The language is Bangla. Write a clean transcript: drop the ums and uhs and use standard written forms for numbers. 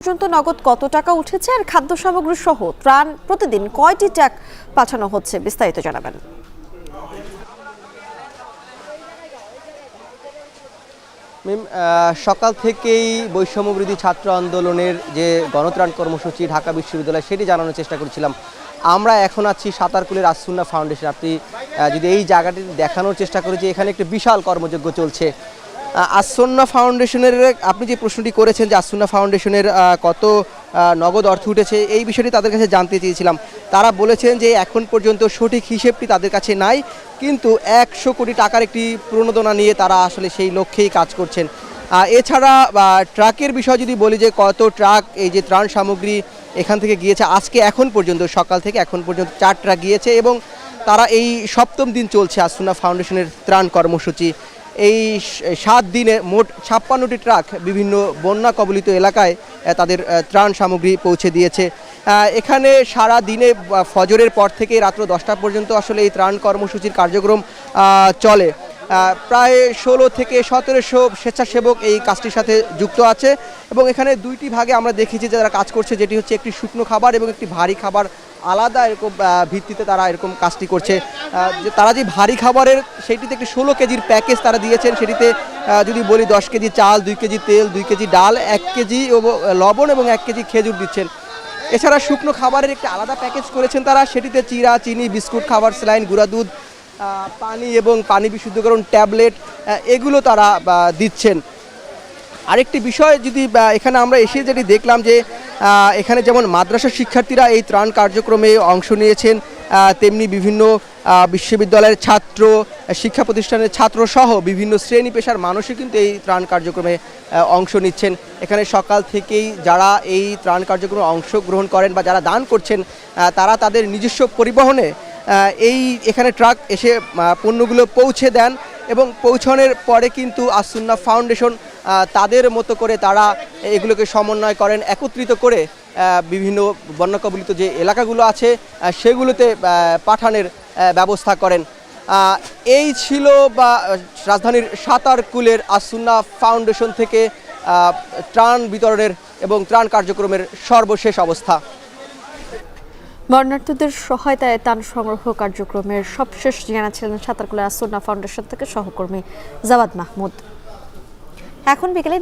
পর্যন্ত নগদ কত টাকা উঠেছে আর খাদ্য সামগ্রী সহ ত্রাণ প্রতিদিন কয়টি ট্রাক পাঠানো হচ্ছে বিস্তারিত জানাবেন। সকাল থেকেই বৈষম্যবিরোধী ছাত্র আন্দোলনের যে গণত্রাণ কর্মসূচি ঢাকা বিশ্ববিদ্যালয় সেটি জানানোর চেষ্টা করেছিলাম। আমরা এখন আছি সাতারকুলের আসুন্না ফাউন্ডেশন। আপনি যদি এই জায়গাটি দেখানোর চেষ্টা করি যে এখানে একটি বিশাল কর্মযজ্ঞ চলছে। আসুন্না ফাউন্ডেশনের আপনি যে প্রশ্নটি করেছেন যে আসুন্না ফাউন্ডেশনের কত নগদ অর্থ উঠেছে এই বিষয়টি তাদের কাছে জানতে চেয়েছিলাম। তারা বলেছেন যে এখন পর্যন্ত সঠিক হিসেবটি তাদের কাছে নাই, কিন্তু 100 কোটি টাকার একটি প্রণোদনা নিয়ে তারা আসলে সেই লক্ষ্যেই কাজ করছেন। এছাড়া ট্রাকের বিষয় যদি বলি যে কত ট্রাক এই যে ত্রাণ সামগ্রী এখান থেকে গিয়েছে, আজকে এখন পর্যন্ত সকাল থেকে এখন পর্যন্ত 4 ট্রাক গিয়েছে এবং তারা এই সপ্তম দিন চলছে আসুন্না ফাউন্ডেশনের ত্রাণ কর্মসূচি। এই 7 দিনে মোট 56টি ট্রাক বিভিন্ন বন্যা কবলিত এলাকায় তাদের ত্রাণ সামগ্রী পৌঁছে দিয়েছে। এখানে সারা দিনে ফজরের পর থেকে রাত্র 10টা পর্যন্ত আসলে এই ত্রাণ কর্মসূচির কার্যক্রম চলে। প্রায় 16 থেকে 1700 স্বেচ্ছাসেবক এই কাজটির সাথে যুক্ত আছে এবং এখানে দুইটি ভাগে আমরা দেখেছি যে যারা কাজ করছে, যেটি হচ্ছে একটি শুকনো খাবার এবং একটি ভারী খাবার আলাদা এরকম ভিত্তিতে তারা এরকম কাজটি করছে। যে তারা যে ভারী খাবারের সেটিতে একটি 16 কেজির প্যাকেজ তারা দিয়েছেন, সেটিতে যদি বলি 10 কেজি চাল, 2 কেজি তেল, 2 কেজি ডাল, 1 কেজি লবণ এবং 1 কেজি খেজুর দিচ্ছেন। এছাড়া শুকনো খাবারের একটি আলাদা প্যাকেজ করেছেন তারা, সেটিতে চিড়া, চিনি, বিস্কুট, খাবার স্যালাইন, গুঁড়া দুধ, পানি এবং পানি বিশুদ্ধকরণ ট্যাবলেট এগুলো তারা দিচ্ছেন। আরেকটি বিষয় যদি এখানে আমরা এসে যেটি দেখলাম যে এখানে যেমন মাদ্রাসা শিক্ষার্থীরা এই ত্রাণ কার্যক্রমে অংশ নিয়েছেন, তেমনি বিভিন্ন বিশ্ববিদ্যালয়ের ছাত্র, শিক্ষা প্রতিষ্ঠানের ছাত্র সহ বিভিন্ন শ্রেণী পেশার মানুষই কিন্তু এই ত্রাণ কার্যক্রমে অংশ নিচ্ছেন। এখানে সকাল থেকেই যারা এই ত্রাণ কার্যক্রমে অংশগ্রহণ করেন বা যারা দান করছেন তারা তাদের নিজস্ব পরিবহনে এখানে ট্রাক এসে পণ্যগুলো পৌঁছে দেন এবং পৌঁছানোর পরে কিন্তু আসুন্না ফাউন্ডেশন তাদের মতো করে তারা এগুলোকে সমন্বয় করেন, একত্রিত করে বিভিন্ন বন্যা কবলিত যে এলাকাগুলো আছে সেগুলোতে পাঠানোর ব্যবস্থা করেন। এই ছিল রাজধানীর সাতারকুলের আসুন্না ফাউন্ডেশন থেকে ত্রাণ বিতরণের এবং ত্রাণ কার্যক্রমের সর্বশেষ অবস্থা। বন্যার্থীদের সহায়তায় ত্রাণ সংগ্রহ কার্যক্রমের সবশেষ জানাচ্ছিলেন সাতারকুলের আসুন্না ফাউন্ডেশন থেকে সহকর্মী জাওয়াদ মাহমুদ। এখন বিকেলে